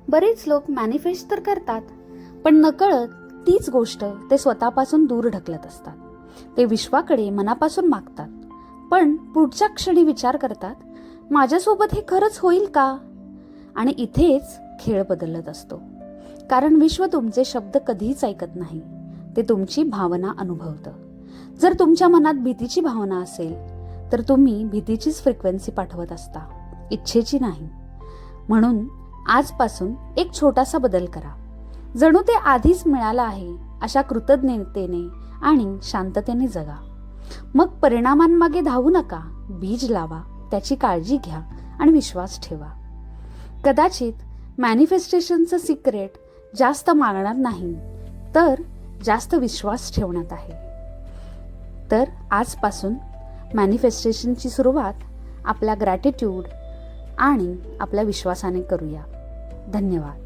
बरेच लोक मॅनिफेस्ट तर करतात, पण नकळत तीच गोष्ट ते स्वतःपासून दूर ढकलत असतात. ते विश्वाकडे मनापासून मागतात, पण पुढच्या क्षणी विचार करतात, माझ्यासोबत हे खरंच होईल का? आणि इथेच खेळ बदलत असतो. कारण विश्व तुमचे शब्द कधीच ऐकत नाही, ते तुमची भावना अनुभवतं. जर तुमच्या मनात भीतीची भावना असेल तर तुम्ही भीतीचीच फ्रिक्वेन्सी पाठवत असता, इच्छेची नाही. म्हणून आजपासून एक छोटासा बदल करा. जणू ते आधीच मिळालं आहे अशा कृतज्ञतेने आणि शांततेने जगा. मग परिणामांमागे धावू नका, बीज लावा, त्याची काळजी घ्या आणि विश्वास ठेवा. कदाचित मॅनिफेस्टेशनचं सिक्रेट जास्त मागणार नाही, तर जास्त विश्वास ठेवण्यात आहे. तर आजपासून मॅनिफेस्टेशनची सुरुवात आपल्या ग्रॅटिट्यूड आणि आपल्या विश्वासाने करूया. धन्यवाद.